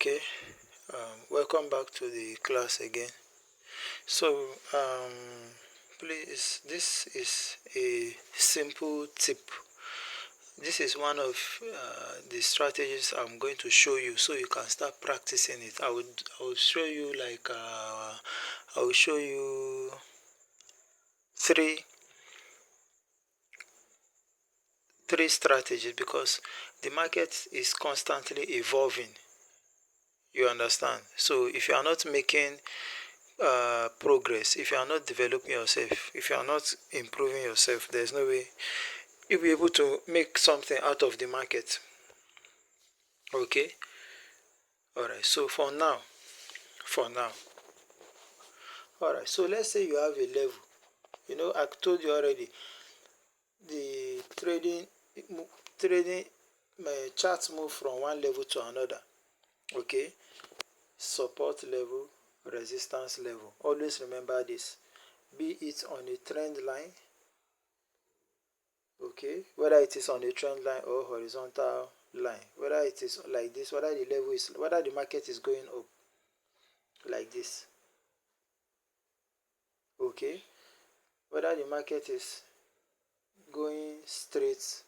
Okay, welcome back to the class again. So, please, this is a simple tip. This is one of the strategies I'm going to show you so you can start practicing it. I will show you I will show you three three strategies because the market is constantly evolving. You understand? So if you are not making progress, if you are not developing yourself, if you are not improving yourself, there's no way you'll be able to make something out of the market. Okay, all right. So for now, all right. So let's say you have a level. I told you already the trading charts move from one level to another. Okay, support level, resistance level. Always remember this. Be it on a trend line, okay, whether it is on a trend line or horizontal line, whether it is like this, whether the market is going up like this, okay, whether the market is going straight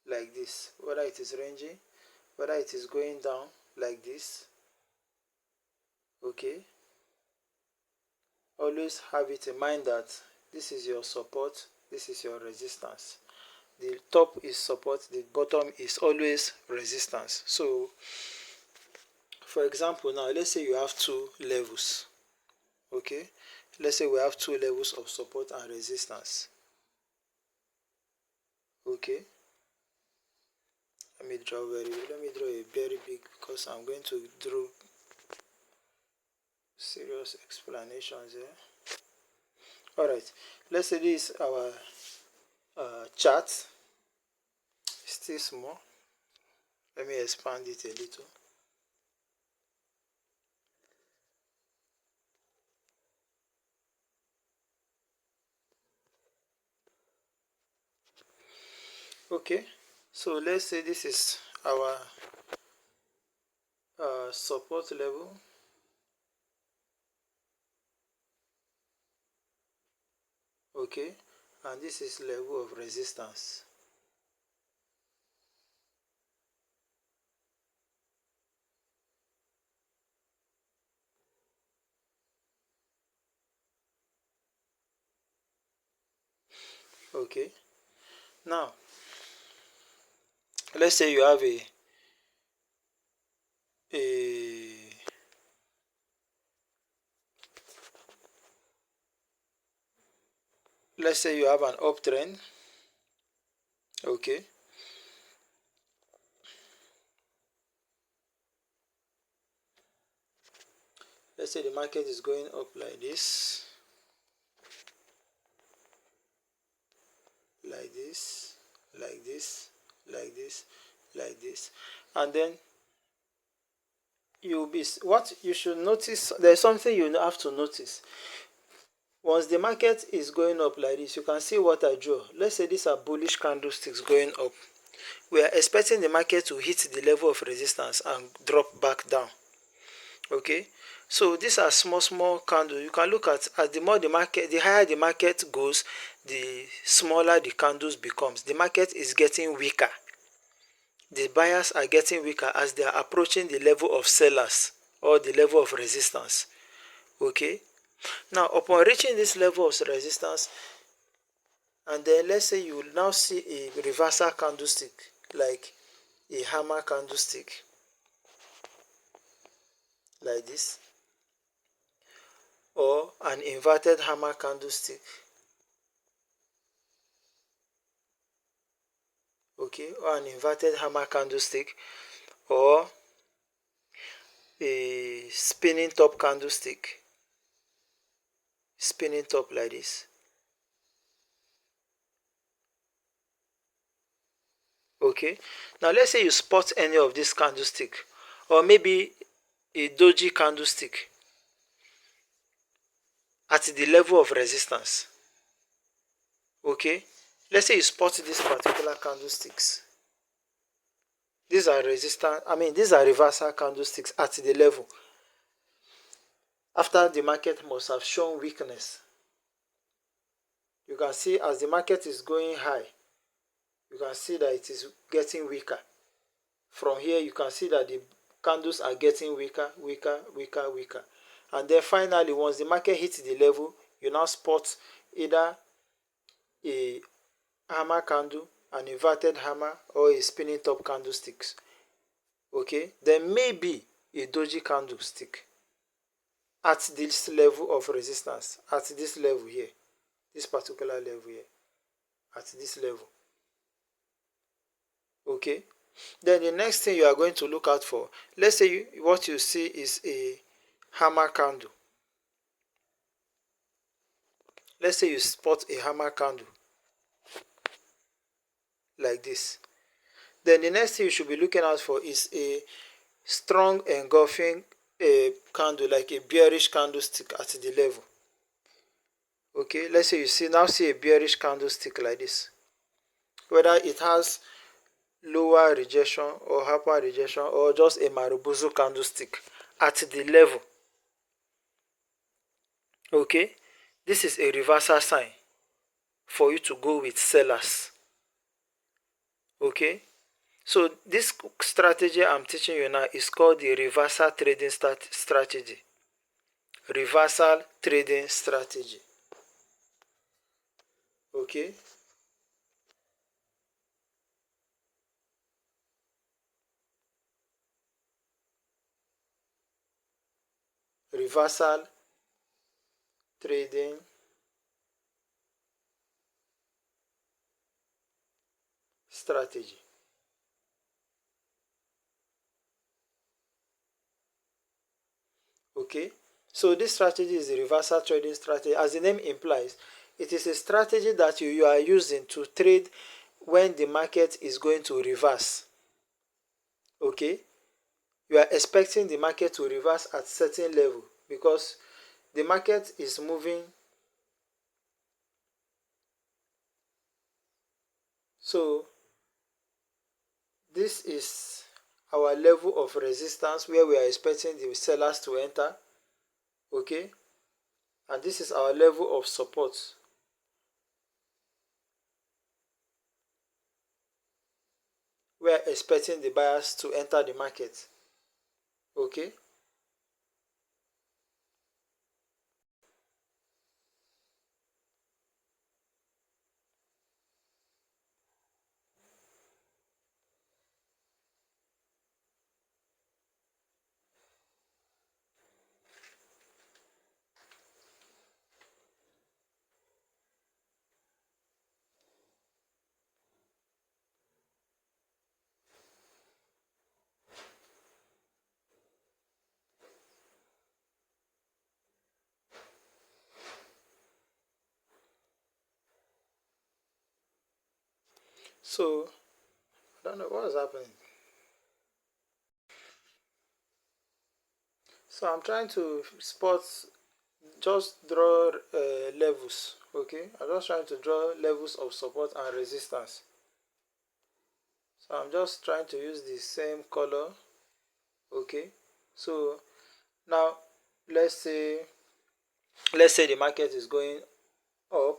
like this, whether it is ranging, whether it is going down like this, okay, always have it in mind that this is your support, this is your resistance. The top is support, the bottom is always resistance. So for example, now let's say you have two levels. Okay, let's say we have two levels of support and resistance. Okay, let me draw a very big, because I'm going to draw serious explanations here. All right, let's say this is our chart. Still small. Let me expand it a little. Okay, so let's say this is our support level. Okay, and this is level of resistance. Okay, now let's say you have a let's say you have an uptrend. Okay, let's say the market is going up like this, like this, like this, like this, like this, and then what you should notice, there's something you have to notice. Once the market is going up like this, you can see what I draw. Let's say these are bullish candlesticks going up. We are expecting the market to hit the level of resistance and drop back down. Okay, so these are small candles. You can look at the higher the market goes, the smaller the candles becomes. The market is getting weaker. The buyers are getting weaker as they are approaching the level of sellers or the level of resistance. Okay, now upon reaching this level of resistance, and then let's say you will now see a reversal candlestick, like a hammer candlestick like this, or an inverted hammer candlestick. Okay, or an inverted hammer candlestick, or a spinning top candlestick, spinning top like this. Okay, now let's say you spot any of this candlestick, or maybe a doji candlestick at the level of resistance. Okay, let's say you spot this particular candlesticks These are resistance, I mean, these are reversal candlesticks at the level after the market must have shown weakness. You can see as the market is going high, you can see that it is getting weaker. From here, you can see that the candles are getting weaker, weaker, weaker, weaker. And then finally, once the market hits the level, you now spot either a hammer candle, an inverted hammer, or a spinning top candlesticks. Okay, then maybe a doji candlestick at this level of resistance, at this level here, this particular level here, at this level. Okay, then the next thing you are going to look out for, let's say what you see is a hammer candle. Let's say you spot a hammer candle like this. Then the next thing you should be looking out for is a strong engulfing candle, like a bearish candlestick at the level. Okay, let's say you see a bearish candlestick like this. Whether it has lower rejection or upper rejection or just a Marubozu candlestick at the level. Okay, this is a reversal sign for you to go with sellers. Okay, so this strategy I'm teaching you now is called the reversal trading strategy. Reversal trading strategy. Okay, reversal trading strategy. Okay, so this strategy is the reversal trading strategy. As the name implies, it is a strategy that you are using to trade when the market is going to reverse. Okay, you are expecting the market to reverse at certain level because the market is moving. So this is our level of resistance where we are expecting the sellers to enter. Okay, and this is our level of support. We are expecting the buyers to enter the market. Okay, so I don't know what is happening. So I'm trying to spot, just draw levels. Okay, I'm just trying to draw levels of support and resistance. So I'm just trying to use the same color. Okay, so now let's say the market is going up.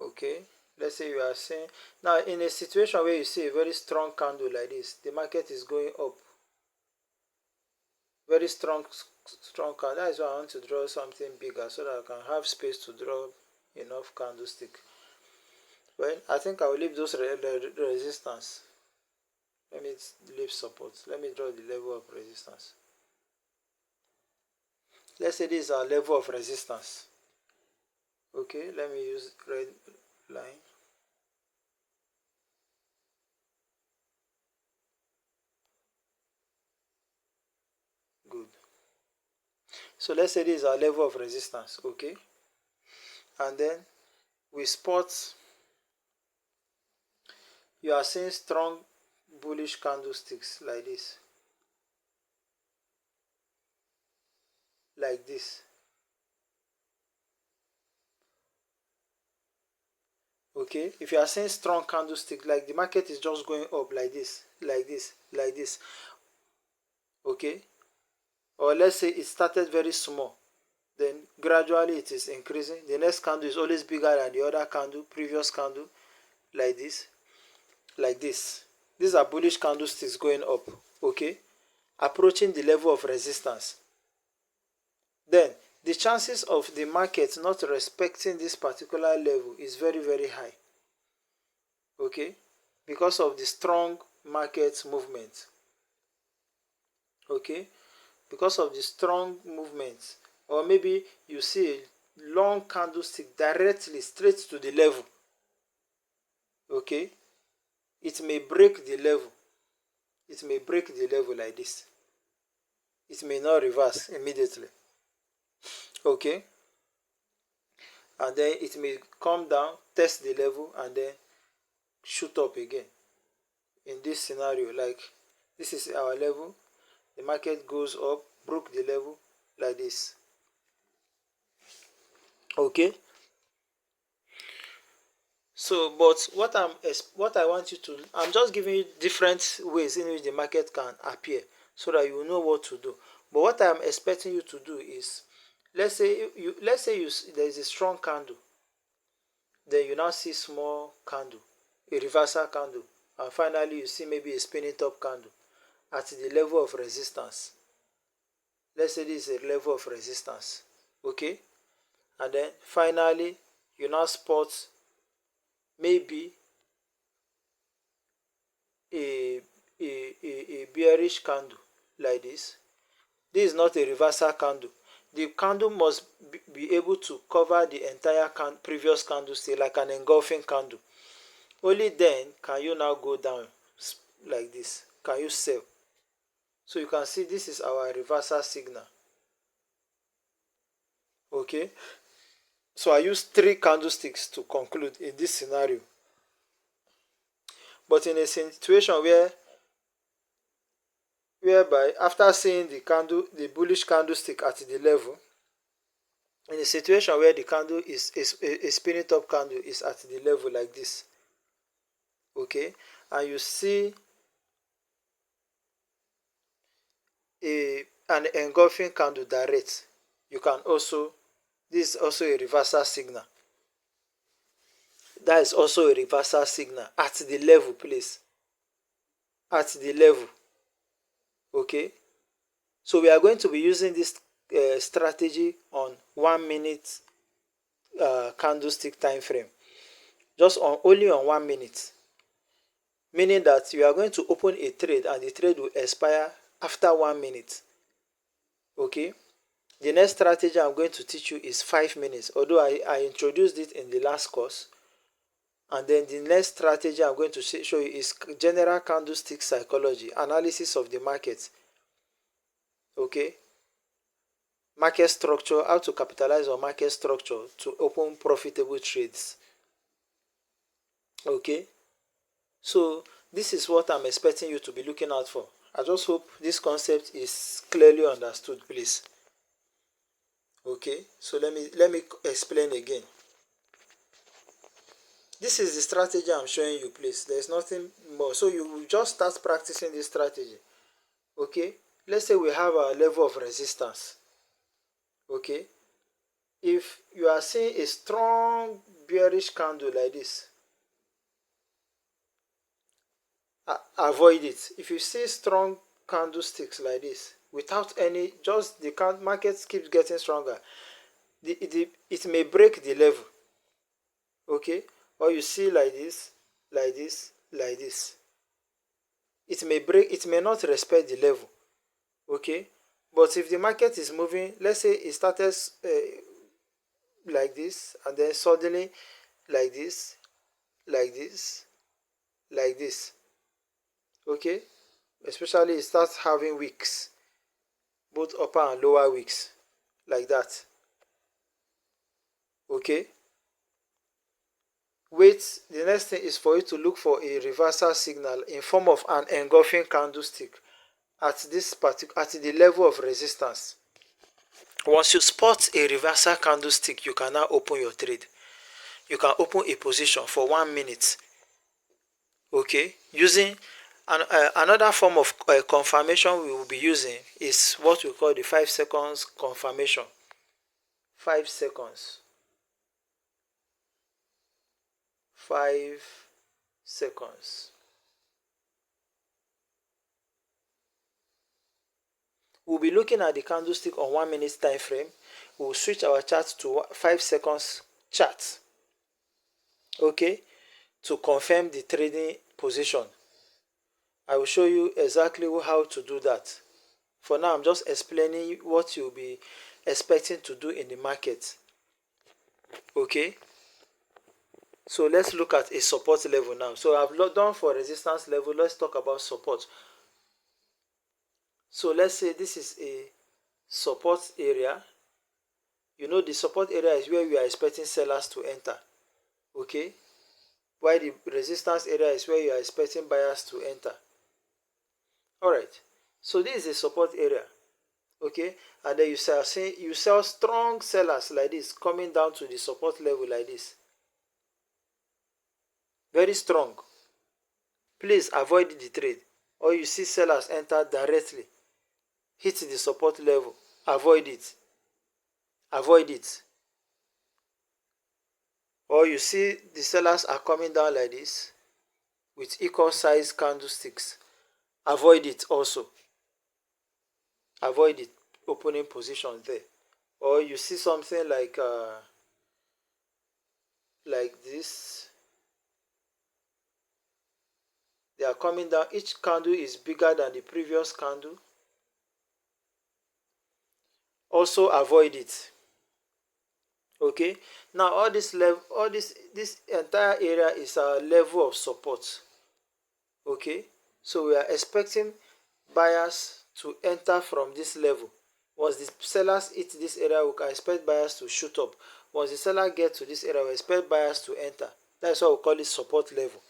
Okay, let's say you are saying now in a situation where you see a very strong candle like this, the market is going up, very strong candle. That is why I want to draw something bigger so that I can have space to draw enough candlestick. Well, I think I will leave those resistance. Let me leave support. Let me draw the level of resistance. Let's say this is our level of resistance. Okay, let me use red line. Good. So let's say this is our level of resistance. Okay, and then we spot, you are seeing strong bullish candlesticks like this, like this. Okay, if you are seeing strong candlestick, like the market is just going up like this, like this, like this, okay, or let's say it started very small, then gradually it is increasing. The next candle is always bigger than the other candle, previous candle, like this, like this. These are bullish candlesticks going up, okay, approaching the level of resistance. Then the chances of the market not respecting this particular level is very, very high, okay, because of the strong market movement, okay, because of the strong movement. Or maybe you see a long candlestick directly straight to the level, okay, it may break the level, it may break the level like this, it may not reverse immediately, okay, and then it may come down, test the level, and then shoot up again. In this scenario, like this is our level, the market goes up, broke the level like this, okay. So but what I want you to, I'm just giving you different ways in which the market can appear so that you will know what to do. But what I'm expecting you to do is, let's say there is a strong candle, then you now see small candle, a reversal candle, and finally you see maybe a spinning top candle at the level of resistance. Let's say this is a level of resistance, okay, and then finally you now spot maybe a a bearish candle like this. This is not a reversal candle. The candle must be able to cover the entire previous candlestick, like an engulfing candle. Only then can you now go down like this. Can you sell? So you can see this is our reversal signal, okay. So I use 3 candlesticks to conclude in this scenario. But in a situation whereby after seeing the bullish candlestick at the level, in a situation where the candle is a spinning top candle is at the level like this, okay, and you see an engulfing candle direct, you can also, this is also a reversal signal. That is also a reversal signal at the level, please, at the level, okay. So we are going to be using this strategy on 1 minute candlestick time frame, just on only on 1 minute, meaning that you are going to open a trade and the trade will expire after 1 minute, okay. The next strategy I'm going to teach you is 5 minutes, although I introduced it in the last course. And then the next strategy I'm going to show you is general candlestick psychology, analysis of the market, okay. Market structure, how to capitalize on market structure to open profitable trades, okay. So this is what I'm expecting you to be looking out for. I just hope this concept is clearly understood, please. Okay, so let me explain again. This is the strategy I'm showing you, please. There's nothing more. So you will just start practicing this strategy. Okay, let's say we have a level of resistance. Okay, if you are seeing a strong bearish candle like this, avoid it. If you see strong candlesticks like this without any, just the market keeps getting stronger, it may break the level, okay. Or you see like this, like this, like this, it may break, it may not respect the level, okay. But if the market is moving, let's say it started like this, and then suddenly like this, like this, like this, okay, especially it starts having wicks, both upper and lower wicks, like that, okay. Wait, the next thing is for you to look for a reversal signal in form of an engulfing candlestick at this particular, at the level of resistance. Once you spot a reversal candlestick, you can now open your trade. you can open a position for 1 minute. Okay, using another form of confirmation we will be using is what we call the 5 seconds confirmation. 5 seconds. 5 seconds. We'll be looking at the candlestick on 1 minute time frame. We'll switch our chart to 5 seconds chart. Okay, to confirm the trading position. I will show you exactly how to do that. For now, I'm just explaining what you'll be expecting to do in the market. Okay, so let's look at a support level now. So I've done for resistance level. Let's talk about support. So let's say this is a support area. You know, the support area is where we are expecting sellers to enter. Okay, while the resistance area is where you are expecting buyers to enter. All right, so this is a support area. Okay, and then you sell strong sellers like this coming down to the support level like this. Very strong. Please avoid the trade. Or you see sellers enter directly, hit the support level. Avoid it. Avoid it. Or you see the sellers are coming down like this with equal size candlesticks. Avoid it also. Avoid it. Opening position there. Or you see something like this. They are coming down. Each candle is bigger than the previous candle. Also avoid it. Okay, now all this entire area is our level of support. Okay, so we are expecting buyers to enter from this level. Once the sellers hit this area, we can expect buyers to shoot up. Once the seller gets to this area, we expect buyers to enter. That's why we call it support level.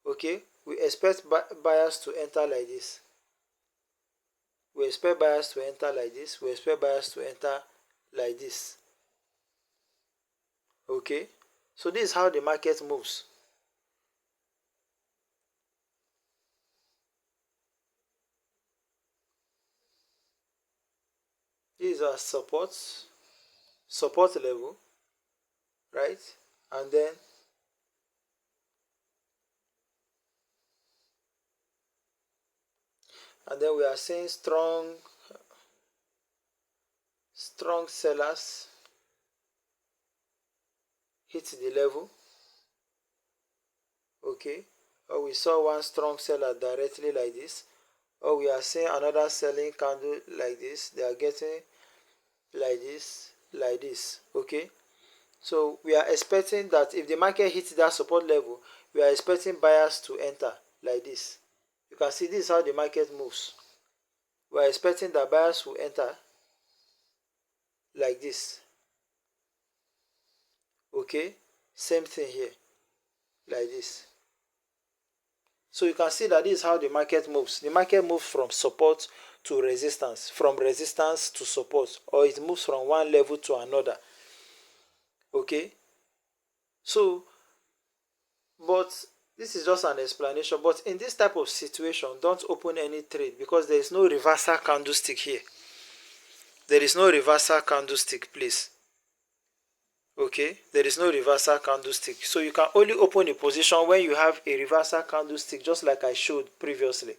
Okay, we expect buyers to enter like this. We expect buyers to enter like this. We expect buyers to enter like this. Okay, so this is how the market moves. These are support level, right? And then we are seeing strong sellers hit the level. Okay, or we saw one strong seller directly like this, or we are seeing another selling candle like this. They are getting like this. Okay, so we are expecting that if the market hits that support level, we are expecting buyers to enter like this. You can see this is how the market moves. We are expecting that buyers will enter like this. Okay, same thing here, like this. So you can see that this is how the market moves. The market moves from support to resistance, from resistance to support, or it moves from one level to another. Okay, so but this is just an explanation. But in this type of situation, don't open any trade because there is no reversal candlestick here. There is no reversal candlestick, please. Okay, there is no reversal candlestick. So you can only open a position when you have a reversal candlestick, just like I showed previously.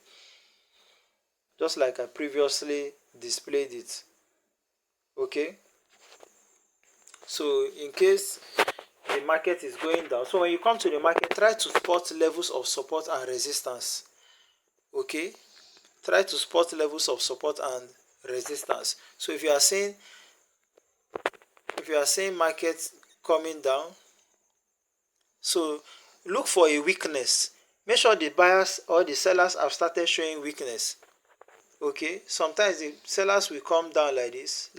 Just like I previously displayed it. Okay, so in case the market is going down, so when you come to the market, try to spot levels of support and resistance. Okay, try to spot levels of support and resistance. So if you are seeing market coming down, so look for a weakness. Make sure the buyers or the sellers have started showing weakness. Okay, sometimes the sellers will come down like this,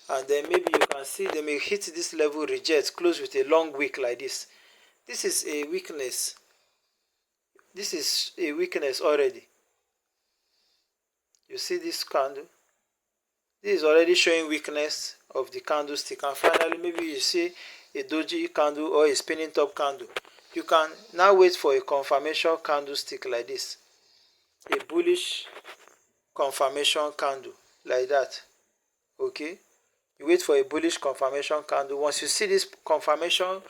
and then maybe you can see they may hit this level, reject, close with a long wick like this. This is a weakness. This is a weakness already. You see this candle? This is already showing weakness of the candlestick. And finally, maybe you see a doji candle or a spinning top candle, you can now wait for a confirmation candlestick like this, a bullish confirmation candle like that. Okay, you wait for a bullish confirmation candle. Once you see this confirmation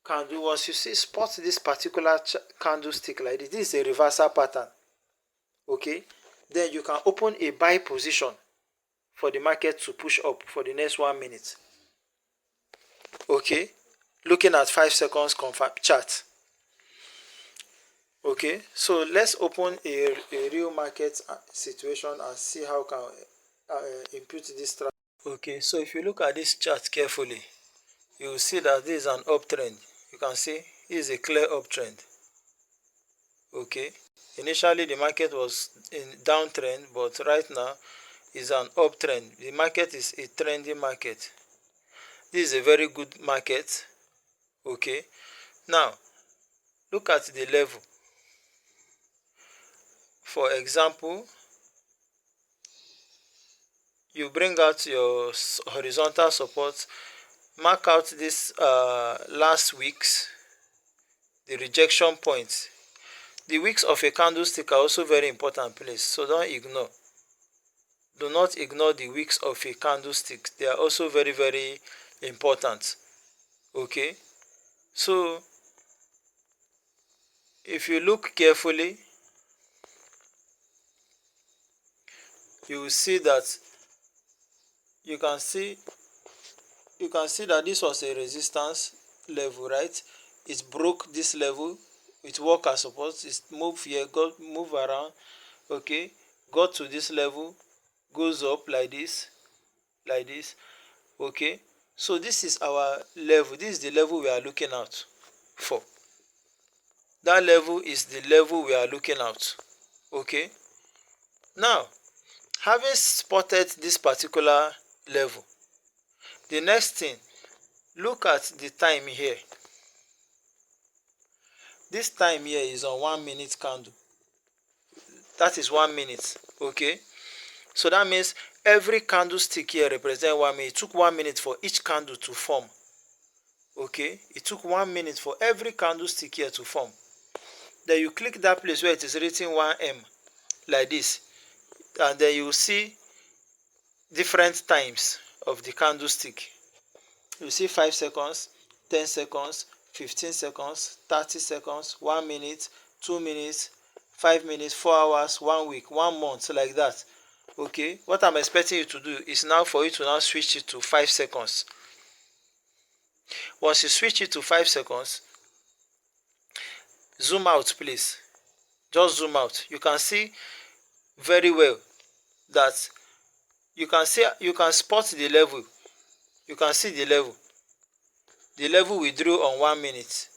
candle, once you see spot this particular candlestick like this is a reversal pattern. Okay, then you can open a buy position for the market to push up for the next 1 minute. Okay, looking at 5 seconds confirm chart. Okay, so let's open a real market situation and see how can impute this strategy. Okay, so if you look at this chart carefully, you will see that this is an uptrend. You can see this is a clear uptrend. Okay, initially the market was in downtrend, but right now is an uptrend. The market is a trending market. This is a very good market. Okay, now look at the level. For example, you bring out your horizontal support, mark out this last week's, the rejection point. The wicks of a candlestick are also very important, please, so don't ignore. Do not ignore the wicks of a candlestick. They are also very, very important. Okay, so if you look carefully, you will see that you can see that this was a resistance level, right? It broke this level, it worked as support, it moved here, move around. Okay, got to this level, goes up like this, like this. Okay, so this is our level. This is the level we are looking out for. That level is the level we are looking out. Okay, now having spotted this particular level, the next thing, look at the time here. This time here is on 1 minute candle. That is 1 minute. Okay, so that means every candlestick here represents 1 minute. It took 1 minute for each candle to form. Okay, it took 1 minute for every candlestick here to form. Then you click that place where it is written 1M like this, and then you see different times of the candlestick. You see 5 seconds, 10 seconds, 15 seconds, 30 seconds, 1 minute, 2 minutes, 5 minutes, 4 hours, 1 week, 1 month, like that. Okay, what I'm expecting you to do is now for you to now switch it to 5 seconds. Once you switch it to 5 seconds, zoom out, please. Just zoom out. You can see very well that you can spot the level. You can see the level. The level we drew on 1 minute.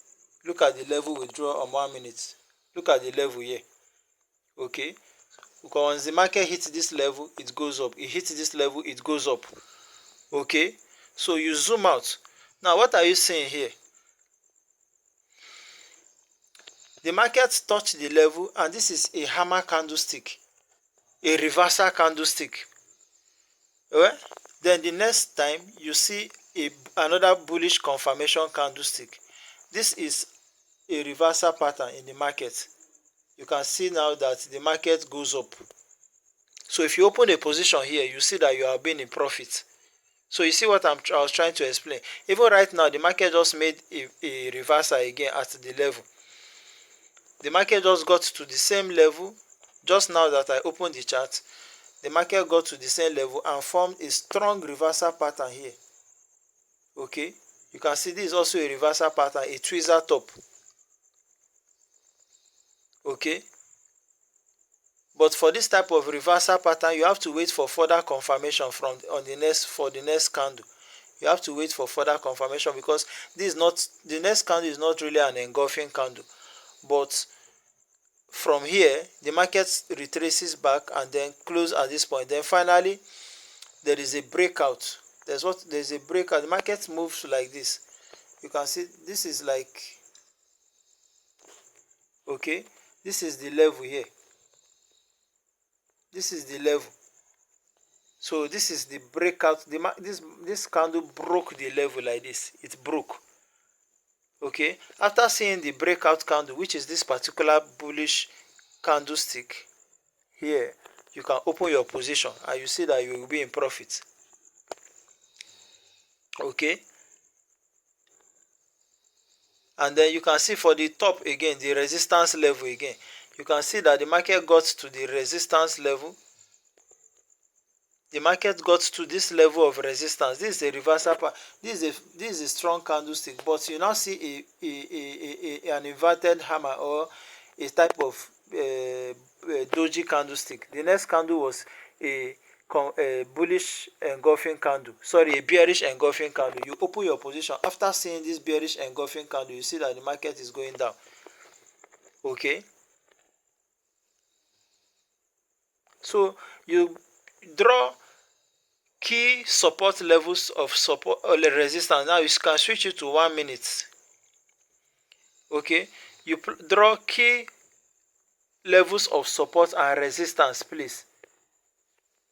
Look at the level we drew on 1 minute. Look at the level here. Okay, because once the market hits this level, it goes up. It hits this level, it goes up. Okay, so you zoom out. Now what are you seeing here? The market touched the level, and this is a hammer candlestick, a reversal candlestick. Alright, then the next time you see another bullish confirmation candlestick. This is a reversal pattern in the market. You can see now that the market goes up. So if you open a position here, you see that you are being in profit. So you see what I was trying to explain. Even right now, the market just made a reversal again at the level. The market just got to the same level. Just now that I opened the chart, the market got to the same level and formed a strong reversal pattern here. Okay, you can see this is also a reversal pattern, a tweezer top. Okay, but for this type of reversal pattern, you have to wait for further confirmation for the next candle. You have to wait for further confirmation, because this is not, the next candle is not really an engulfing candle, but from here the market retraces back and then close at this point. Then finally there is a breakout. There's a breakout. The market moves like this. You can see this is like, okay, this is the level here. This is the level. So this is the breakout. This candle broke the level like this. It broke. Okay, after seeing the breakout candle, which is this particular bullish candlestick here, you can open your position and you see that you will be in profit. Okay, and then you can see for the top again, the resistance level again. You can see that the market got to the resistance level. The market got to this level of resistance. This is a reversal. This is a strong candlestick, but you now see an inverted hammer or a type of doji candlestick. The next candle was a bullish engulfing candle. Sorry, a bearish engulfing candle. You open your position after seeing this bearish engulfing candle. You see that the market is going down. Okay, so you draw key support levels of support or resistance. Now you can switch it to 1 minute. Okay, you draw key levels of support and resistance, please.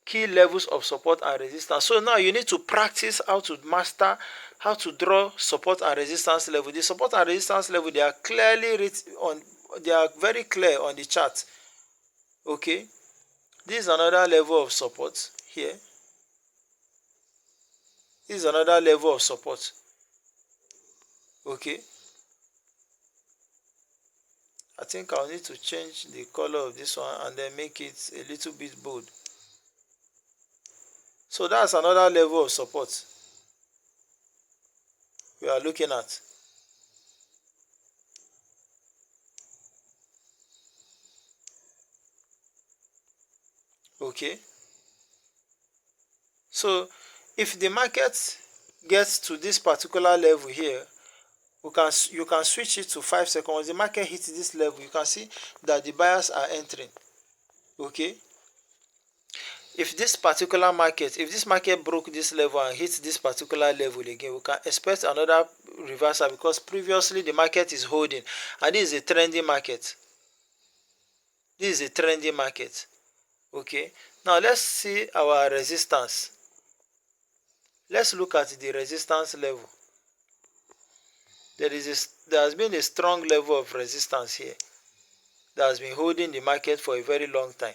Key levels of support and resistance. So now you need to practice how to master how to draw support and resistance level. The support and resistance level, they are clearly written on, they are very clear on the chart. Okay, this is another level of support here. This is another level of support. Okay, I think I'll need to change the color of this one and then make it a little bit bold. So that's another level of support we are looking at. Okay, so if the market gets to this particular level here, you can switch it to 5 seconds. Once the market hits this level, you can see that the buyers are entering. Okay, if this market broke this level and hits this particular level again, we can expect another reversal, because previously the market is holding, and this is a trendy market. This is a trendy market. Okay, now let's see our resistance. Let's look at the resistance level. There has been a strong level of resistance here that has been holding the market for a very long time.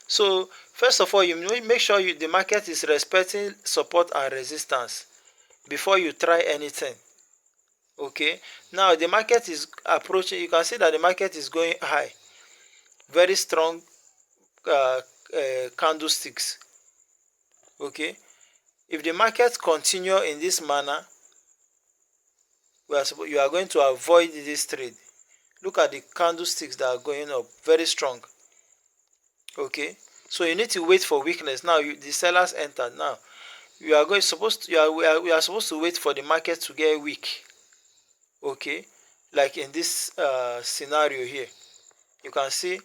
So first of all, you make sure the market is respecting support and resistance before you try anything. Okay, now the market is approaching. You can see that the market is going high. Very strong candlesticks. Okay, if the market continue in this manner, you are going to avoid this trade. Look at the candlesticks that are going up, very strong. Okay, so you need to wait for weakness. Now the sellers entered. Now we are supposed to wait for the market to get weak. Okay, like in this scenario here, you can see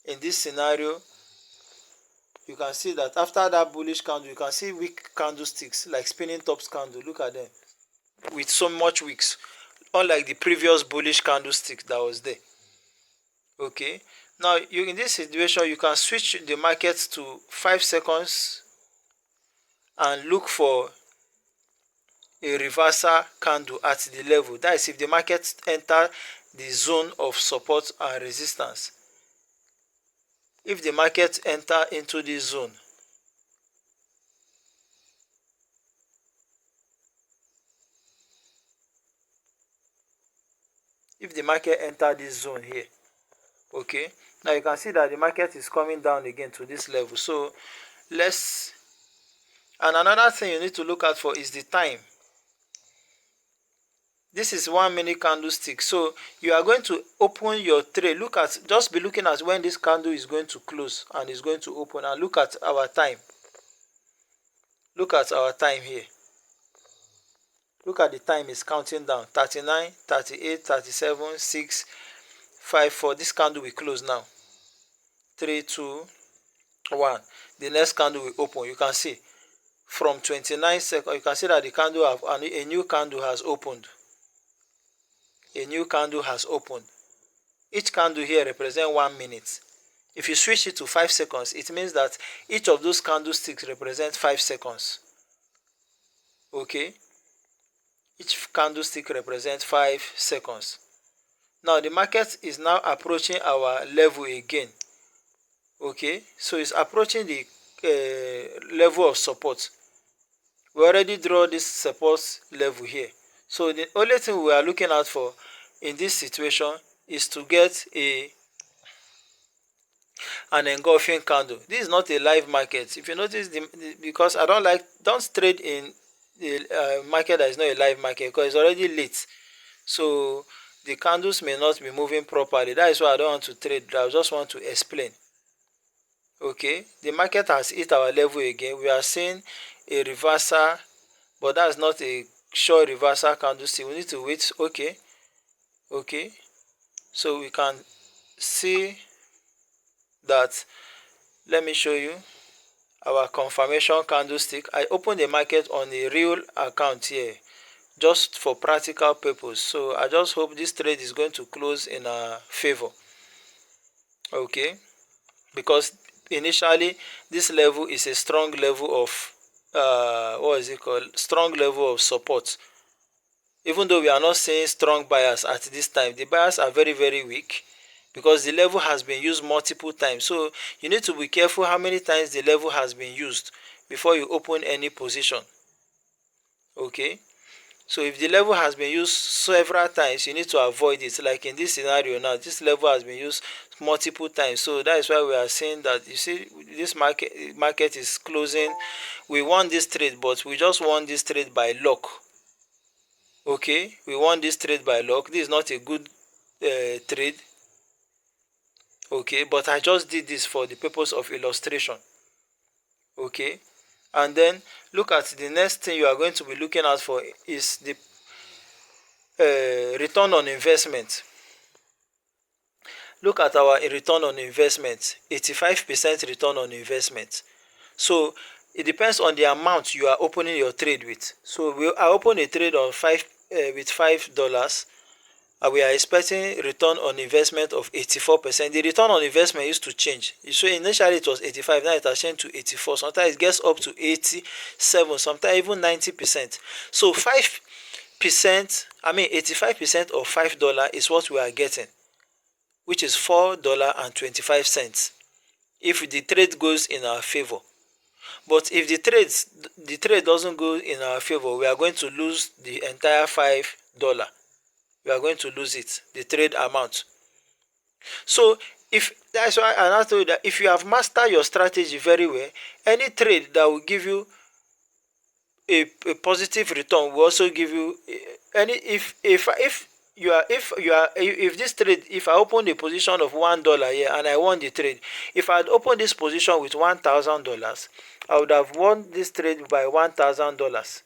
in this scenario, you can see that after that bullish candle, you can see weak candlesticks like spinning tops candle. Look at them with so much wicks, unlike the previous bullish candlestick that was there. Okay, now in this situation, you can switch the market to 5 seconds and look for a reversal candle at the level. That is if the market enter the zone of support and resistance. If the market enter into this zone, if the market enter this zone here, okay, now you can see that the market is coming down again to this level. So and another thing you need to look out for is the time. This is 1 minute candlestick. So you are going to open your trade. Just be looking at when this candle is going to close and is going to open, and look at our time. Look at our time here. Look at the time is counting down. 39, 38, 37, 6, 5, 4. This candle will close now. 3, 2, 1. The next candle will open. You can see from 29 seconds, you can see that a new candle has opened. A new candle has opened. Each candle here represents 1 minute. If you switch it to 5 seconds, it means that each of those candlesticks represent 5 seconds. Okay, each candlestick represents 5 seconds. Now the market is now approaching our level again. Okay, so it's approaching the level of support. We already draw this support level here. So the only thing we are looking out for in this situation is to get an engulfing candle. This is not a live market. If you notice, because I don't trade in the market that is not a live market, because it's already late. So the candles may not be moving properly. That is why I don't want to trade. I just want to explain. Okay, the market has hit our level again. We are seeing a reversal, but that's not a sure reversal candlestick. We need to wait. Okay, so we can see that. Let me show you our confirmation candlestick. I opened the market on a real account here just for practical purpose. So I just hope this trade is going to close in our favor. Okay, because initially this level is a strong level of strong level of support. Even though we are not seeing strong buyers at this time, the buyers are very, very weak, because the level has been used multiple times. So you need to be careful how many times the level has been used before you open any position. Okay, so if the level has been used several times, you need to avoid it. Like in this scenario now, this level has been used multiple times. So that is why we are saying that, you see, this market is closing. We won this trade, but we just won this trade by luck. Okay, we won this trade by luck. This is not a good trade. Okay, but I just did this for the purpose of illustration. Okay, and then look at the next thing you are going to be looking out for is the return on investment. Look at our return on investment, 85% return on investment. So it depends on the amount you are opening your trade with. So I open a trade on with $5, and we are expecting return on investment of 84%. The return on investment used to change. So initially it was 85, now it has changed to 84. Sometimes it gets up to 87, sometimes even 90%. So 85% of $5 is what we are getting, which is $4.25 if the trade goes in our favor. But if the trade doesn't go in our favor, we are going to lose the entire $5. We are going to lose it, the trade amount. So that's why I told you that if you have mastered your strategy very well, any trade that will give you a positive return will also give you if this trade, if I open the position of $1 here and I won the trade, if I had opened this position with $1,000, I would have won this trade by $1,000.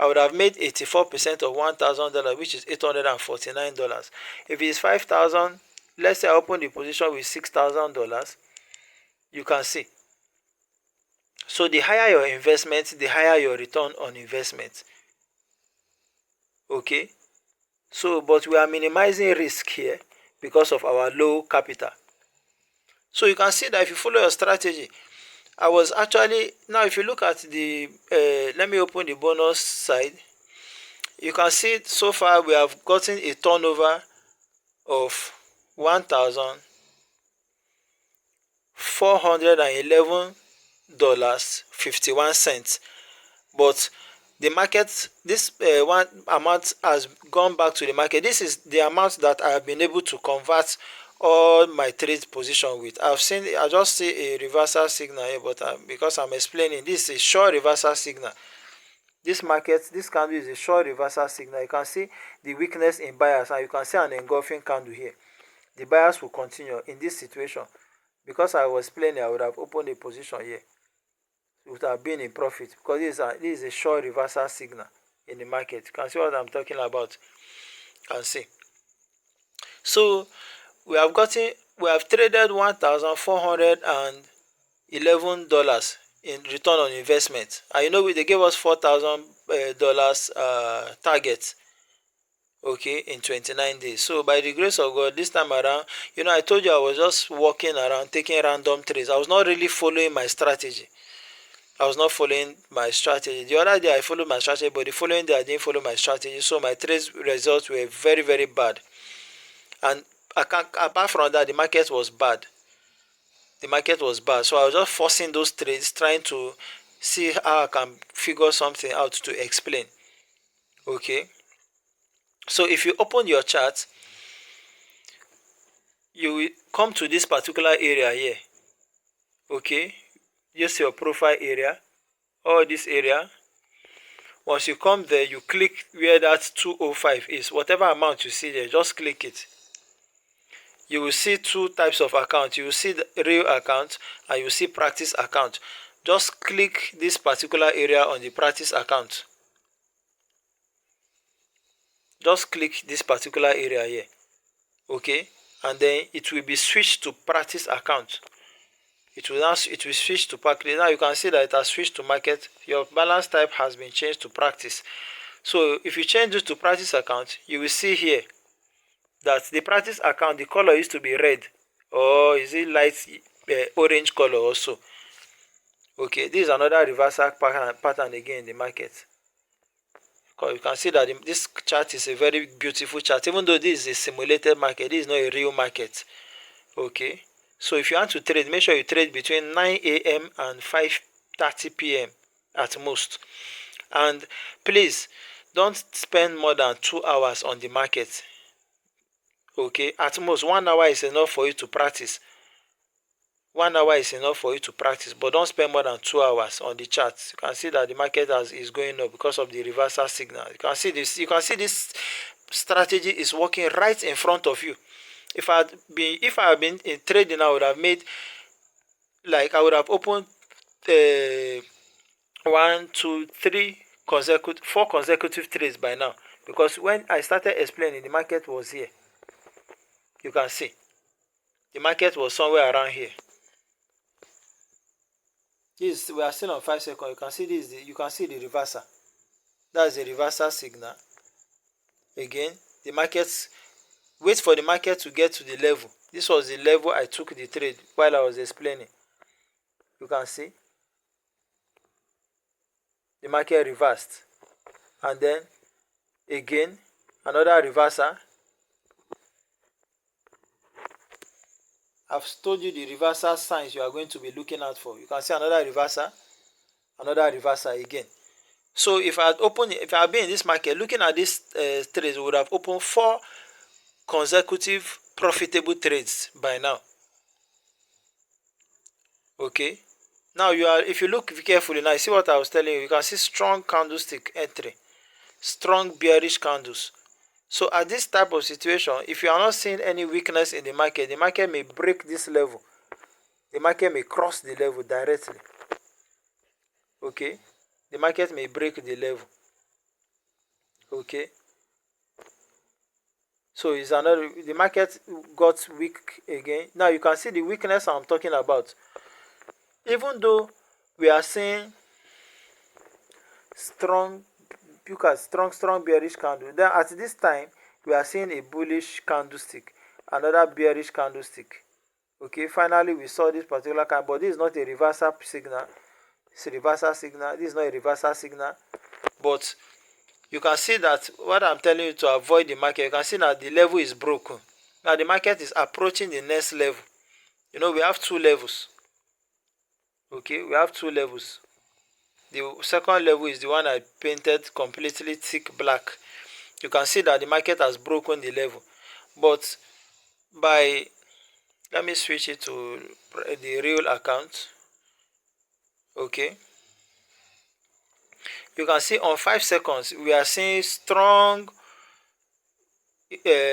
I would have made 84% of $1,000, which is $849. If it's 5,000, let's say I open the position with $6,000, you can see. So the higher your investment, the higher your return on investment. Okay, so but we are minimizing risk here because of our low capital. So you can see that if you follow your strategy, I was actually, now if you look at the let me open the bonus side. You can see so far we have gotten a turnover of $1,411.51, but the market, this one amount has gone back to the market. This is the amount that I have been able to convert all my trade position with. I just see a reversal signal here, but because I'm explaining, this is a short reversal signal. This candle is a short reversal signal. You can see the weakness in buyers, and you can see an engulfing candle here. The buyers will continue in this situation. Because I was explaining, I would have opened a position here. It would have been in profit, because this is a short reversal signal in the market. You can see what I'm talking about. You can see. So we have traded $1,411 in return on investment, and they gave us $4,000 target. okay, in 29 days. So by the grace of God, this time around, I told you I was just walking around taking random trades. I was not really following my strategy. I was not following my strategy. The other day I followed my strategy, but the following day I didn't follow my strategy. So my trade results were very, very bad. And apart from that, the market was bad. The market was bad. So I was just forcing those trades, trying to see how I can figure something out to explain. Okay. So if you open your chart, you will come to this particular area here. Okay. Just your profile area, all this area. Once you come there, you click where that 205 is. Whatever amount you see there, just click it. You will see two types of accounts. You will see the real account and you will see practice account. Just click this particular area on the practice account. Just click this particular area here. Okay, and then it will be switched to practice account. It will switch to practice. Now you can see that it has switched to market. Your balance type has been changed to practice. So if you change it to practice account, you will see here that the practice account, the color used to be red, or is it light orange color also. Okay, this is another reversal pattern again in the market. Because you can see that this chart is a very beautiful chart. Even though this is a simulated market, this is not a real market. Okay, so if you want to trade, make sure you trade between 9 a.m. and 5:30 p.m. at most. And please don't spend more than 2 hours on the market. Okay, at most 1 hour is enough for you to practice. 1 hour is enough for you to practice, but don't spend more than 2 hours on the chart. You can see that the market is going up because of the reversal signal. You can see this. You can see this strategy is working right in front of you. If I had been in trading, I would have made, like, I would have opened 1, 2, 3 consecutive, 4 consecutive trades by now. Because when I started explaining, the market was here. You can see the market was somewhere around here. This, we are still on 5 seconds. You can see this. You can see the reversal. That's the reversal signal. Again, the markets, wait for the market to get to the level. This was the level I took the trade while I was explaining. You can see the market reversed, and then again another reversal. I've told you the reversal signs you are going to be looking out for. You can see another reversal again. So if I had been in this market looking at this trades, we would have opened 4 consecutive profitable trades by now. Okay, now if you look carefully now, you see what I was telling you. You can see strong candlestick entry, strong bearish candles. So at this type of situation, if you are not seeing any weakness in the market may break this level. The market may cross the level directly. Okay, the market may break the level. Okay, so it's another, the market got weak again. Now you can see the weakness I'm talking about. Even though we are seeing strong bearish candle, then at this time we are seeing a bullish candlestick, another bearish candlestick. Okay, finally we saw this particular candle, but this is not a reversal signal. It's a reversal signal. This is not a reversal signal, but you can see that what I'm telling you to avoid the market, you can see that the level is broken. Now the market is approaching the next level. We have 2 levels. Okay, we have 2 levels. The second level is the one I painted completely thick black. You can see that the market has broken the level. But let me switch it to the real account. Okay, you can see on 5 seconds we are seeing strong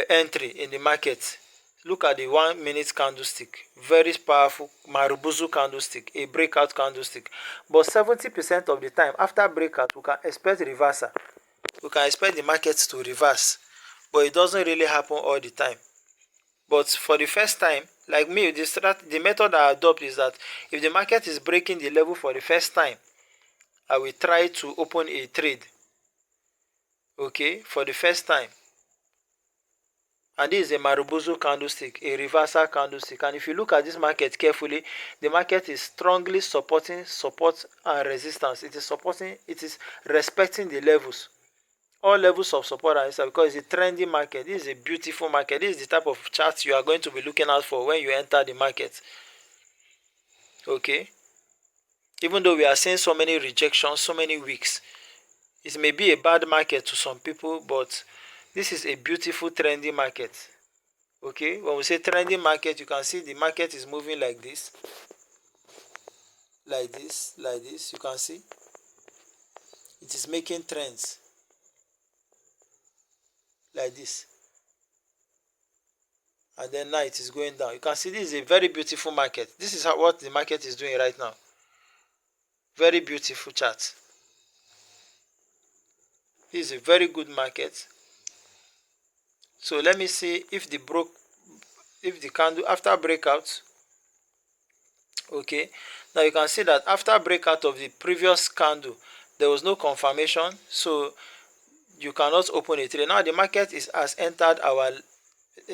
entry in the market. Look at the 1 minute candlestick, very powerful Marubozu candlestick, a breakout candlestick. But 70% of the time after breakout, we can expect reversal. We can expect the market to reverse, but it doesn't really happen all the time. But for the first time, like me, the method I adopt is that if the market is breaking the level for the first time, I will try to open a trade. Okay, for the first time. And this is a Marubozu candlestick, a reversal candlestick. And if you look at this market carefully, the market is strongly supporting support and resistance. It is supporting, it is respecting the levels. All levels of support and resistance, because it's a trendy market. This is a beautiful market. This is the type of chart you are going to be looking out for when you enter the market. Okay. Even though we are seeing so many rejections, so many weeks, it may be a bad market to some people, but this is a beautiful trendy market. Okay, when we say trendy market, you can see the market is moving like this, like this, like this. You can see it is making trends like this, and then now it is going down. You can see this is a very beautiful market. This is what the market is doing right now. Very beautiful chart. This is a very good market. So let me see if the candle after breakout. Okay, now you can see that after breakout of the previous candle, there was no confirmation, so you cannot open a trade. Now the market has entered our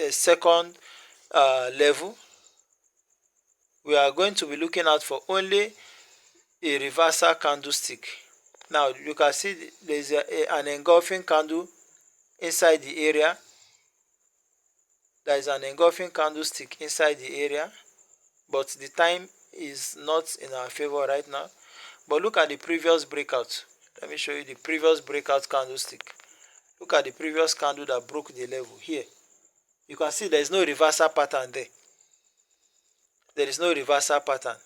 second level. We are going to be looking out for only a reversal candlestick. Now you can see there is an engulfing candle inside the area. There is an engulfing candlestick inside the area, but the time is not in our favor right now. But look at the previous breakout. Let me show you the previous breakout candlestick. Look at the previous candle that broke the level here. You can see there is no reversal pattern there. There is no reversal pattern.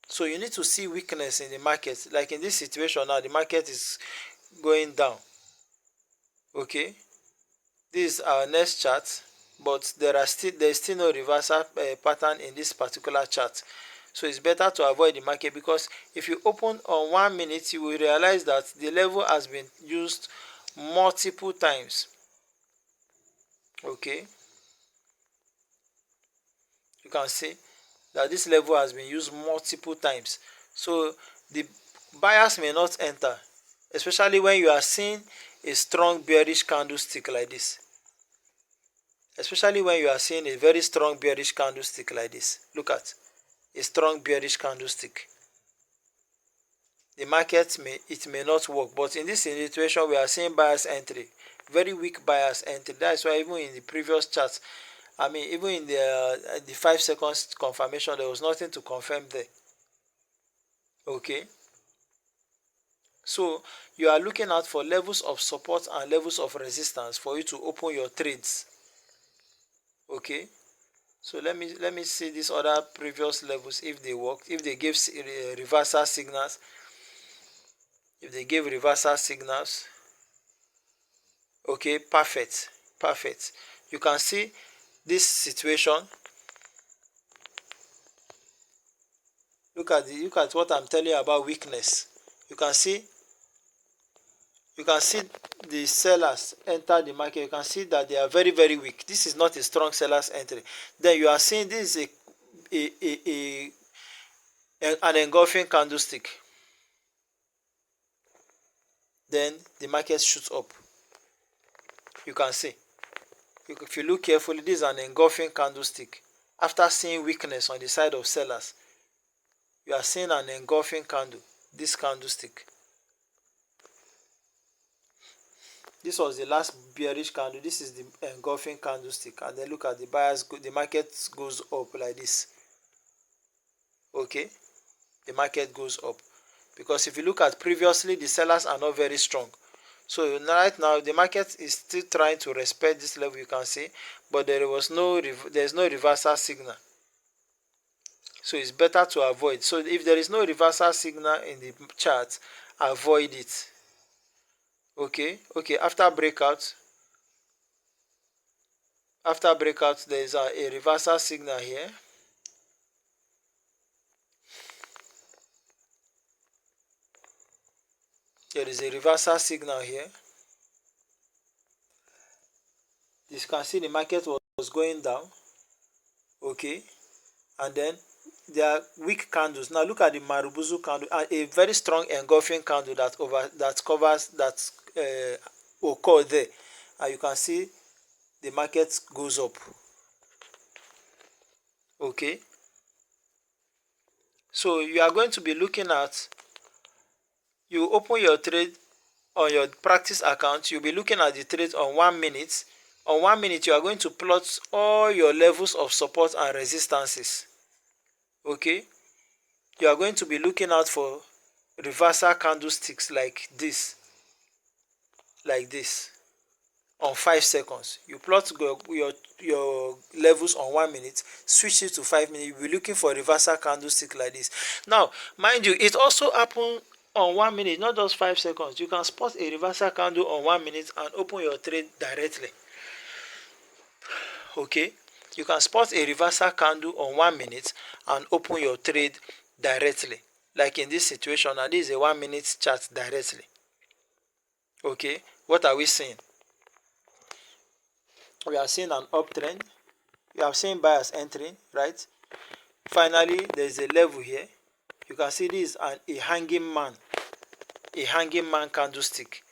So you need to see weakness in the market. Like in this situation now, the market is going down. Okay, this is our next chart, but there is still no reversal pattern in this particular chart. So it's better to avoid the market, because if you open on 1 minute, you will realize that the level has been used multiple times. Okay, you can see that this level has been used multiple times. So the buyers may not enter, especially when you are seeing a strong bearish candlestick like this. Especially when you are seeing a very strong bearish candlestick like this. Look at a strong bearish candlestick. The market may not work, but in this situation we are seeing buyers entry, very weak buyers entry. That's why even in the previous chart, I mean, even in the 5 seconds confirmation, there was nothing to confirm there. Okay, so you are looking out for levels of support and levels of resistance for you to open your trades. Okay, so let me see these other previous levels, if they work, if they give reversal signals. If they give reversal signals, okay, perfect. You can see this situation. Look at what I'm telling you about weakness. You can see the sellers enter the market. You can see that they are very, very weak. This is not a strong seller's entry. Then you are seeing this is an engulfing candlestick. Then the market shoots up. You can see, if you look carefully, this is an engulfing candlestick. After seeing weakness on the side of sellers, you are seeing an engulfing candle, this candlestick. This was the last bearish candle. This is the engulfing candlestick, and then look at the buyers. The market goes up like this. Okay, the market goes up, because if you look at previously, the sellers are not very strong. So right now the market is still trying to respect this level, you can see, but there is no reversal signal. So it's better to avoid. So if there is no reversal signal in the chart, avoid it. Okay, after breakout, there is a reversal signal here. There is a reversal signal here. You can see the market was going down. Okay, and then there are weak candles. Now look at the Marubozu candle, and a very strong engulfing candle that covers that occurred there, and you can see the market goes up. Okay, so you are going to be looking at, you open your trade on your practice account, you'll be looking at the trade on 1 minute. On 1 minute, you are going to plot all your levels of support and resistances. Okay, you are going to be looking out for reversal candlesticks like this, on 5 seconds. You plot your levels on 1 minute, switch it to 5 minutes, you'll be looking for reversal candlestick like this. Now mind you, it also happen on 1 minute, not just 5 seconds. You can spot a reversal candle on 1 minute and open your trade directly. Okay, you can spot a reversal candle on 1 minute and open your trade directly, like in this situation. And this is a 1 minute chart directly. Okay, what are we seeing? We are seeing an uptrend. You have seen buyers entering, right? Finally, there is a level here. You can see this is a hanging man candlestick.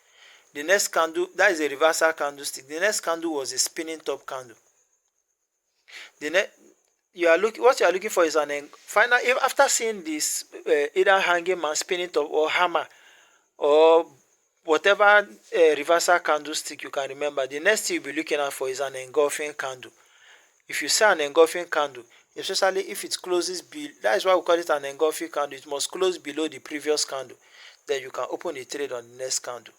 The next candle, that is a reversal candlestick. The next candle was a spinning top candle. What you are looking for is after seeing this either hanging man, spinning top, or hammer, or whatever reversal candlestick you can remember, the next thing you'll be looking out for is an engulfing candle. If you see an engulfing candle, especially if it closes below, that is why we call it an engulfing candle. It must close below the previous candle. Then you can open a trade on the next candle.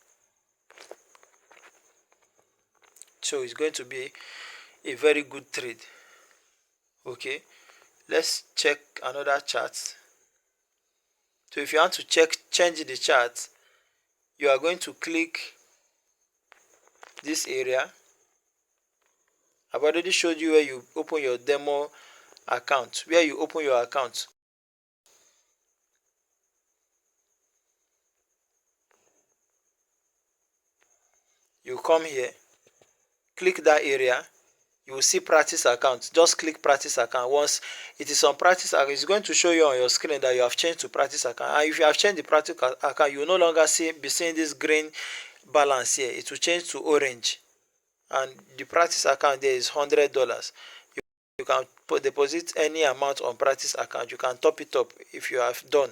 So it's going to be a very good trade. Okay, let's check another chart. So if you want to change the chart, you are going to click this area. I've already showed you where you open your demo account, where you open your account. You come here, click that area, you will see practice account. Just click practice account. Once it is on practice account, it's going to show you on your screen that you have changed to practice account. And if you have changed the practice account, you will no longer be seeing this green balance here. It will change to orange, and the practice account there is $100. You can deposit any amount on practice account. You can top it up if you have done.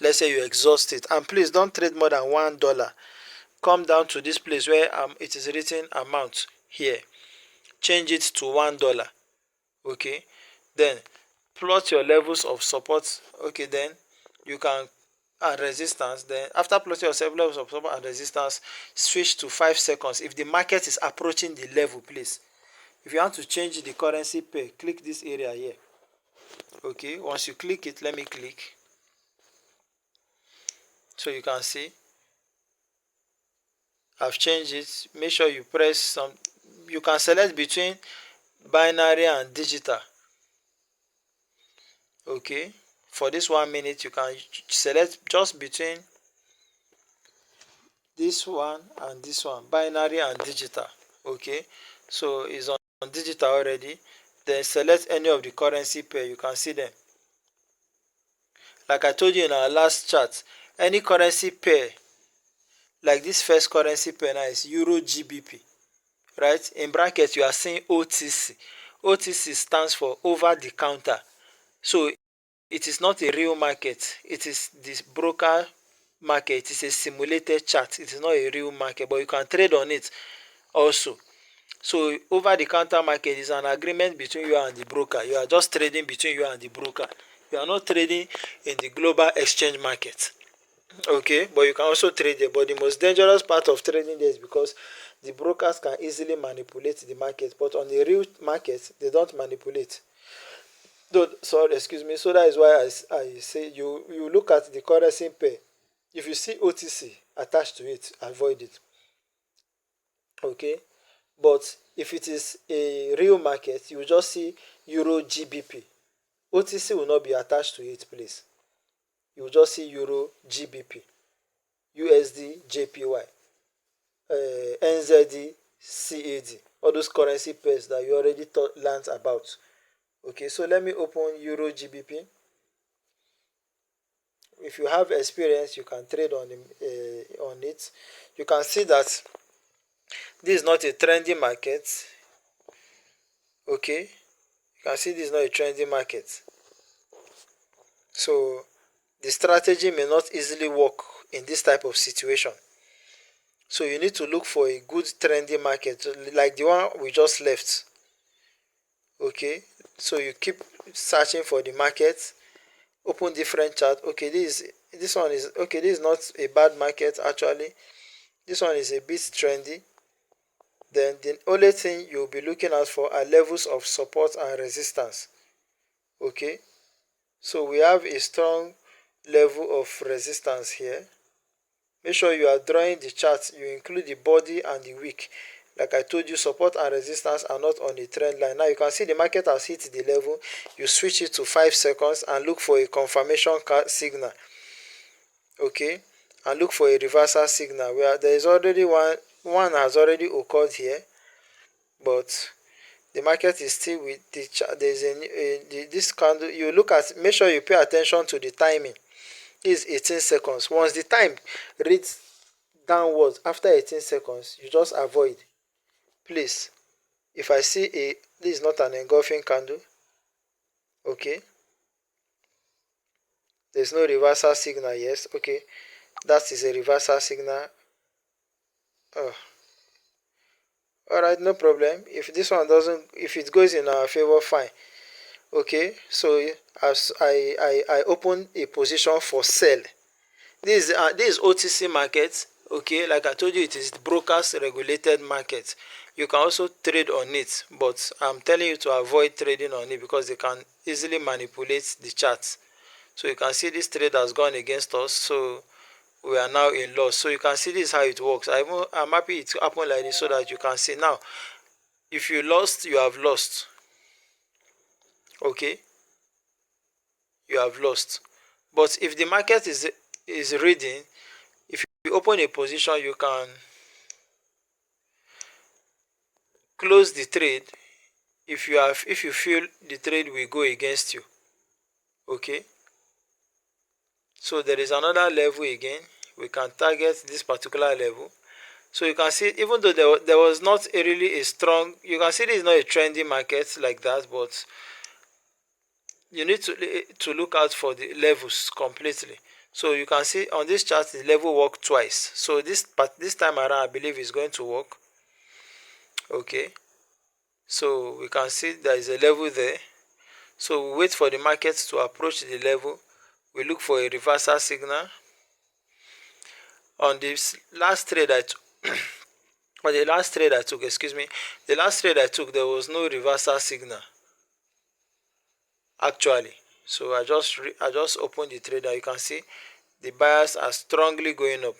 Let's say you exhaust it, and please don't trade more than $1. Come down to this place where it is written amount here, change it to $1. Okay, then plot your levels of support. Okay, then you can and resistance. Then after plotting your levels of support and resistance, switch to 5 seconds if the market is approaching the level. Please, if you want to change the currency pair, click this area here. Okay, once you click it, let me click, so you can see I've changed it. Make sure you press some. You can select between binary and digital. Okay, for this 1 minute, you can select just between this one and this one, binary and digital. Okay, so it's on digital already. Then select any of the currency pair. You can see them. Like I told you in our last chart, any currency pair, like this first currency pair now is Euro GBP, right? In brackets, you are seeing OTC. OTC stands for over the counter. So it is not a real market. It is this broker market. It is a simulated chart. It is not a real market, but you can trade on it also. So over the counter market is an agreement between you and the broker. You are just trading between you and the broker. You are not trading in the global exchange market. Okay, but you can also trade there. But the most dangerous part of trading there is because the brokers can easily manipulate the market. But on the real market, they don't manipulate. Sorry, excuse me. So that is why I say you look at the currency pair. If you see OTC attached to it, avoid it. Okay, but if it is a real market, you just see Euro GBP. OTC will not be attached to it, please. You will just see Euro GBP, USD JPY, NZD CAD, all those currency pairs that you already learned about. Okay, so let me open Euro GBP. If you have experience, you can trade on it. You can see that This is not a trendy market. Okay, you can see this is not a trendy market. So the strategy may not easily work in this type of situation. So you need to look for a good trendy market like the one we just left. Okay, so you keep searching for the market, open different chart. Okay, this one is okay, this is not a bad market actually. This one is a bit trendy. Then the only thing you'll be looking out for are levels of support and resistance. Okay, so we have a strong level of resistance here. Make sure you are drawing the chart, you include the body and the wick. Like I told you, support and resistance are not on the trend line. Now you can see the market has hit the level. You switch it to 5 seconds and look for a confirmation signal. Okay, and look for a reversal signal where there is already one has already occurred here, but the market is still with the there's this candle. You look at, make sure you pay attention to the timing. This is 18 seconds. Once the time reads downwards after 18 seconds, you just avoid. Please, if I see this is not an engulfing candle. Okay, there's no reversal signal. Yes, okay, that is a reversal signal. Oh, all right, no problem. If this one doesn't, if it goes in our favor, fine. Okay, so as I open a position for sell. This is OTC market. Okay, like I told you, it is brokers regulated market. You can also trade on it, but I'm telling you to avoid trading on it because they can easily manipulate the charts. So you can see this trade has gone against us, so we are now in loss. So you can see this is how it works. I'm happy it happened like this so that you can see. Now if you lost, you have lost. Okay, you have lost. But if the market is reading, if you open a position, you can close the trade if you feel the trade will go against you. Okay, so there is another level again. We can target this particular level. So you can see, even though there was not really a strong, you can see this is not a trendy market like that, but you need to look out for the levels completely. So you can see on this chart the level worked twice. So this time around I believe is going to work. Okay, so we can see there is a level there. So we wait for the market to approach the level. We look for a reversal signal. On this last trade I on the last trade I took, excuse me, the last trade I took, there was no reversal signal actually. So I just opened the trade and you can see the buyers are strongly going up.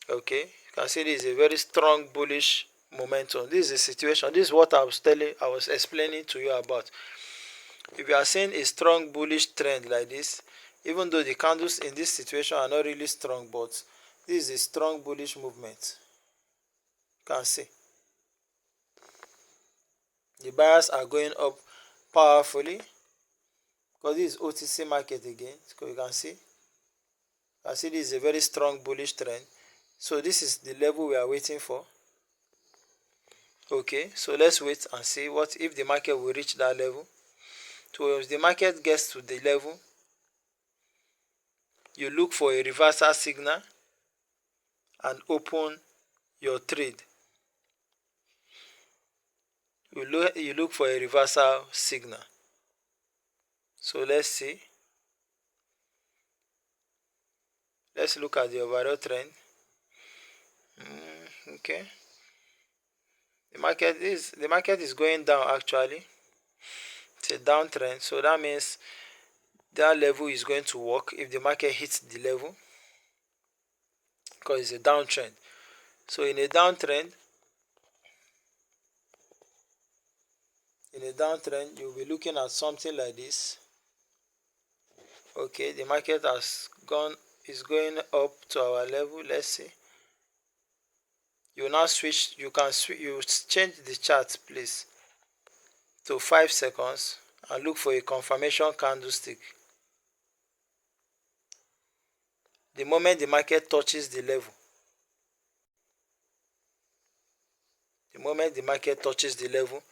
Okay, you can see this is a very strong bullish momentum. This is the situation. This is what I was explaining to you about. If you are seeing a strong bullish trend like this, even though the candles in this situation are not really strong, but this is a strong bullish movement. You can see the buyers are going up powerfully because this is OTC market again. So you can see this is a very strong bullish trend. So this is the level we are waiting for. Okay, so let's wait and see what if the market will reach that level. So if the market gets to the level, you look for a reversal signal and open your trade. You look for a reversal signal. So let's see. Let's look at the overall trend. Okay, the market is going down actually. It's a downtrend, so that means that level is going to work if the market hits the level because it's a downtrend. So in a downtrend, you'll be looking at something like this. Okay, the market is going up to our level. Let's see. You now switch, you change the chart please to 5 seconds and look for a confirmation candlestick. The moment the market touches the level, The moment the market touches the level,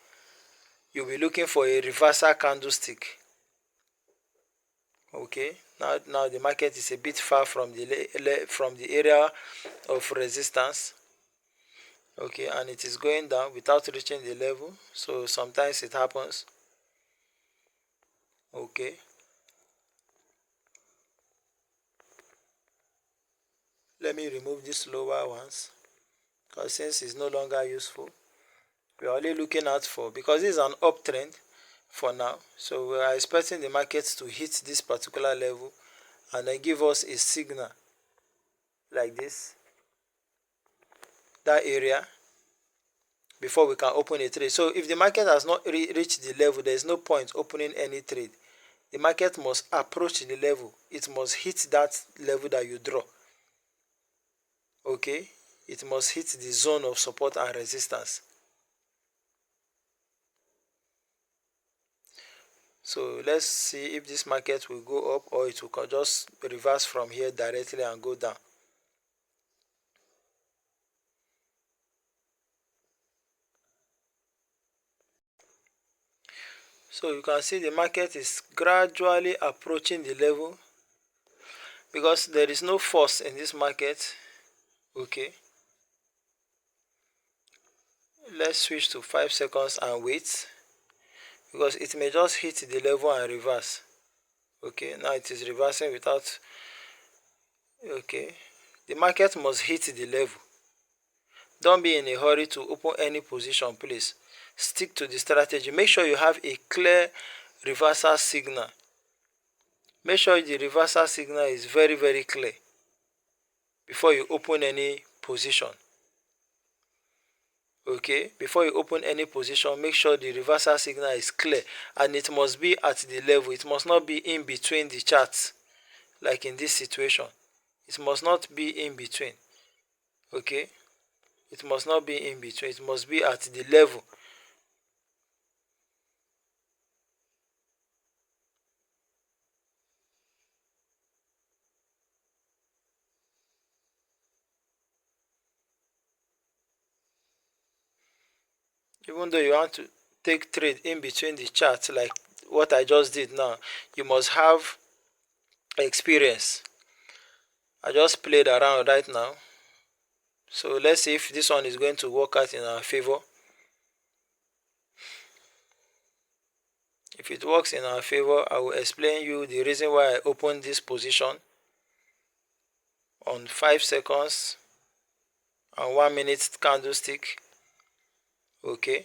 you'll be looking for a reversal candlestick. Okay, now the market is a bit far from the area of resistance. Okay, and it is going down without reaching the level, so sometimes it happens. Okay, let me remove these lower ones, because since it's no longer useful, we are only looking out for, because this is an uptrend for now, so we are expecting the market to hit this particular level and then give us a signal like this, that area, before we can open a trade. So if the market has not reached the level, there is no point opening any trade. The market must approach the level. It must hit that level that you draw. Okay, it must hit the zone of support and resistance. So let's see if this market will go up or it will just reverse from here directly and go down. So you can see the market is gradually approaching the level, because there is no force in this market. Okay, let's switch to 5 seconds and wait, because it may just hit the level and reverse. Okay, now it is reversing without. Okay, the market must hit the level. Don't be in a hurry to open any position, please. Stick to the strategy. Make sure you have a clear reversal signal. Make sure the reversal signal is very, very clear before you open any position. Okay, before you open any position, make sure the reversal signal is clear, and it must be at the level. It must not be in between the charts, like in this situation. It must not be in between. Okay, it must not be in between. It must be at the level. Even though you want to take trade in between the charts, like what I just did now, you must have experience. I just played around right now, so let's see if this one is going to work out in our favor. If it works in our favor, I will explain you the reason why I opened this position on 5 seconds and 1 minute candlestick. Okay,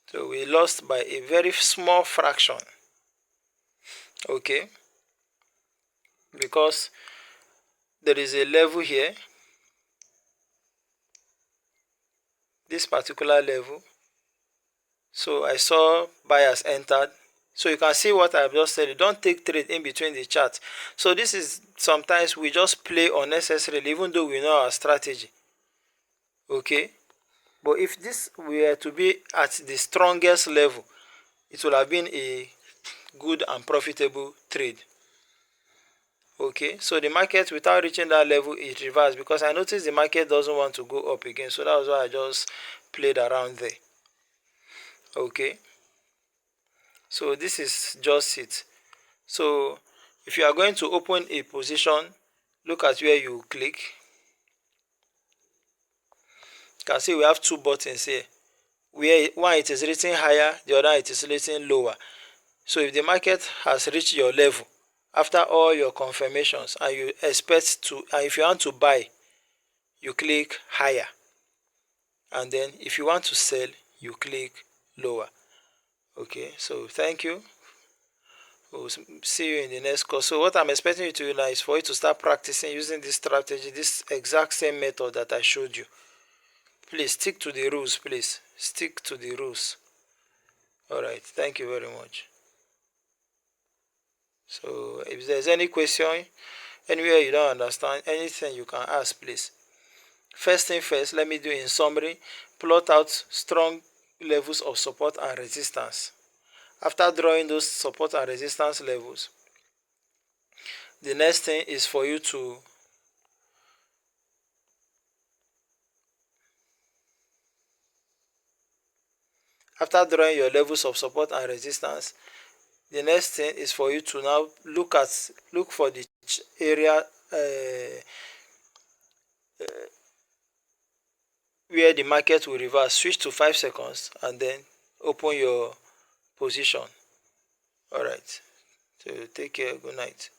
so we lost by a very small fraction. Okay, because there is a level here, this particular level. So I saw buyers entered. So you can see what I've just said. You don't take trade in between the charts. So this is, sometimes we just play unnecessarily, even though we know our strategy. Okay, but if this were to be at the strongest level, it would have been a good and profitable trade. Okay, so the market, without reaching that level, it reversed, because I noticed the market doesn't want to go up again. So that was why I just played around there. Okay, so this is just it. So if you are going to open a position, look at where you click. You can see we have two buttons here, where one it is written higher, the other it is written lower. So if the market has reached your level after all your confirmations, and you expect to, and if you want to buy, you click higher, and then if you want to sell, you click lower. Okay, so thank you. We'll see you in the next course. So what I'm expecting you to do now is for you to start practicing using this strategy, this exact same method that I showed you. Please stick to the rules, please. Stick to the rules. Alright, thank you very much. So if there's any question, anywhere you don't understand, anything you can ask, please. First thing first, let me do in summary. plot out strong levels of support and resistance. After drawing those support and resistance levels, the next thing is for you to after drawing your levels of support and resistance, the next thing is for you to now look for the area where the market will reverse. Switch to 5 seconds and then open your position. All right, so take care. Good night.